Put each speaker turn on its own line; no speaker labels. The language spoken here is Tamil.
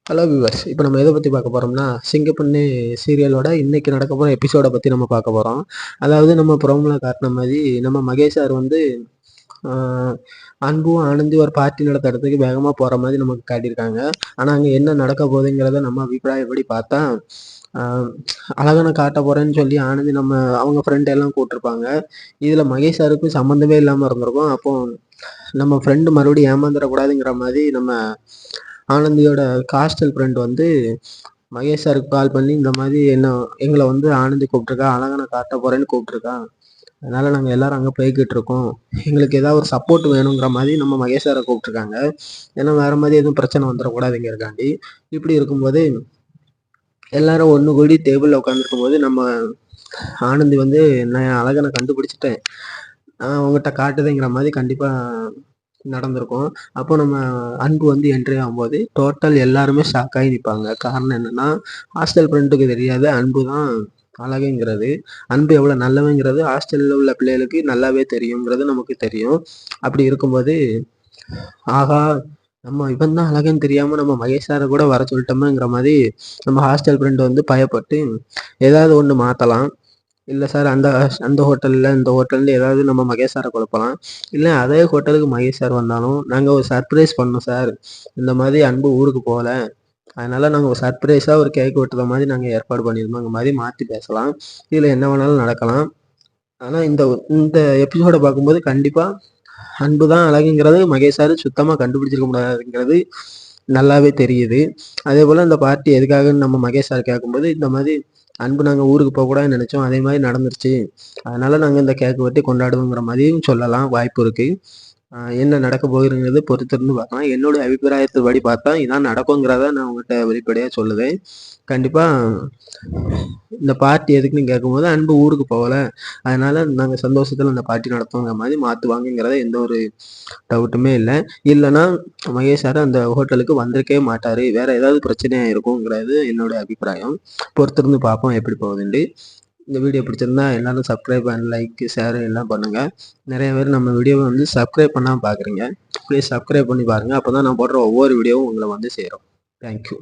ஹலோ வியூவர்ஸ், இப்போ நம்ம எதை பற்றி பார்க்க போகிறோம்னா, சிங்கப்பெண்ணே சீரியலோட இன்னைக்கு நடக்க போகிற எபிசோடை பற்றி நம்ம பார்க்க போகிறோம். அதாவது நம்ம ப்ரோமோல காட்டின மாதிரி நம்ம மகேஷ் சார் வந்து அன்பும் ஆனந்தி ஒரு பார்ட்டி நடத்த இடத்துக்கு வேகமாக போகிற மாதிரி நமக்கு காட்டியிருக்காங்க. ஆனால் அங்கே என்ன நடக்க போகுதுங்கிறத நம்ம அபிப்பிராயப்படி பார்த்தா, அழகனை காட்ட போகிறேன்னு சொல்லி ஆனந்தி அவங்க ஃப்ரெண்ட் எல்லாம் கூப்பிட்ருப்பாங்க. இதில் மகேஷ் சாருக்கும் சம்மந்தமே இல்லாமல் இருந்திருக்கும். அப்போ நம்ம ஃப்ரெண்டு மறுபடியும் ஏமாந்துடக்கூடாதுங்கிற மாதிரி நம்ம ஆனந்தியோட ஹாஸ்டல் ஃப்ரெண்ட் வந்து மகேஷ் சாருக்கு கால் பண்ணி இந்த மாதிரி எங்களை வந்து ஆனந்தி கூப்பிட்ருக்கா, அழகனை காட்ட போகிறேன்னு கூப்பிட்ருக்கா, அதனால் நாங்கள் எல்லோரும் அங்கே போய்கிட்டு இருக்கோம், எங்களுக்கு ஏதாவது ஒரு சப்போர்ட் வேணுங்கிற மாதிரி நம்ம மகேஷ் சாரை கூப்பிட்ருக்காங்க. ஏன்னா வேறு மாதிரி எதுவும் பிரச்சனை வந்துடக்கூடாதுங்கிறக்காண்டி. இப்படி இருக்கும்போது எல்லாரும் ஒன்று கூடி டேபிளில் உட்காந்துருக்கும் போது நம்ம ஆனந்தி வந்து நான் அழகனை கண்டுபிடிச்சிட்டேன், அவங்ககிட்ட காட்டுதுங்கிற மாதிரி கண்டிப்பாக நடந்திருக்கும். அப்போ நம்ம அன்பு வந்து என்ட்ரி ஆகும்போது டோட்டல் எல்லாருமே ஷாக்காகி நிற்பாங்க. காரணம் என்னென்னா, ஹாஸ்டல் ஃப்ரெண்டுக்கு தெரியாது அன்பு தான் அழகுங்கிறது, அன்பு எவ்வளோ நல்லவங்கிறது ஹாஸ்டலில் உள்ள பிள்ளைகளுக்கு நல்லாவே தெரியுங்கிறது நமக்கு தெரியும். அப்படி இருக்கும்போது ஆகா, நம்ம இவன் தான் அழகுன்னு தெரியாமல் நம்ம மகேஷ் சாரை கூட வர சொல்லிட்டோமேங்கிற மாதிரி நம்ம ஹாஸ்டல் ஃப்ரெண்டு வந்து பயப்பட்டு ஏதாவது ஒன்று மாற்றலாம். இல்லை சார், அந்த அந்த ஹோட்டலில் இந்த ஹோட்டல்னு ஏதாவது நம்ம மகேஷ் சாரை குழப்பலாம். இல்லை அதே ஹோட்டலுக்கு மகேஷ் சார் வந்தாலும் நாங்கள் ஒரு சர்ப்ரைஸ் பண்ணோம் சார், இந்த மாதிரி அன்பு ஊருக்கு போகல, அதனால் நாங்கள் ஒரு சர்ப்ரைஸாக ஒரு கேக் வெட்டுற மாதிரி நாங்கள் ஏற்பாடு பண்ணியிருந்தோம், இந்த மாதிரி மாற்றி பேசலாம். இதில் என்ன வேணாலும் நடக்கலாம். ஆனால் இந்த இந்த எபிசோடை பார்க்கும்போது கண்டிப்பாக அன்பு தான் அழகுங்கிறது மகேஷ் சார் சுத்தமாக கண்டுபிடிச்சிருக்க முடியாதுங்கிறது நல்லாவே தெரியுது. அதே போல் இந்த பார்ட்டி எதுக்காகன்னு நம்ம மகேஷ் சார் கேட்கும்போது, இந்த மாதிரி அன்பு நாங்கள் ஊருக்கு போகக்கூடாதுன்னு நினச்சோம், அதே மாதிரி நடந்துருச்சு, அதனால் நாங்கள் இந்த கேக்கு வெட்டி கொண்டாடுவோங்கிற மாதிரியும் சொல்லலாம், வாய்ப்பு இருக்குது. என்ன நடக்க போகிறங்கிறது பொறுத்திருந்து பார்க்கலாம். என்னுடைய அபிப்பிராயத்துபடி பார்த்தா இதான் நடக்குங்கிறத நான் உங்கள்கிட்ட வெளிப்படையாக சொல்லுவேன். கண்டிப்பாக இந்த பார்ட்டி எதுக்குன்னு கேட்கும்போது அன்பு ஊருக்கு போகலை, அதனால் நாங்கள் சந்தோஷத்தில் அந்த பார்ட்டி நடத்துவோங்கிற மாதிரி மாற்றுவாங்கங்கிறத எந்த ஒரு டவுட்டுமே இல்லை. இல்லைன்னா மகேஷ் சார் அந்த ஹோட்டலுக்கு வந்திருக்கவே மாட்டார், வேறு ஏதாவது பிரச்சனையாக இருக்குங்கிறது என்னுடைய அபிப்பிராயம். பொறுத்திருந்து பார்ப்போம் எப்படி போகுதுண்டு. இந்த வீடியோ பிடிச்சிருந்தா எல்லோரும் சப்ஸ்கிரைப் அண்ட் லைக் ஷேர் எல்லாம் பண்ணுங்கள். நிறைய பேர் நம்ம வீடியோவை வந்து சப்ஸ்கிரைப் பண்ணாமல் பார்க்குறீங்க, ப்ளீஸ் சப்ஸ்கிரைப் பண்ணி பாருங்கள், அப்போ தான் நான் போடுற ஒவ்வொரு வீடியோவும் உங்களை வந்து சேரும். தேங்க்யூ.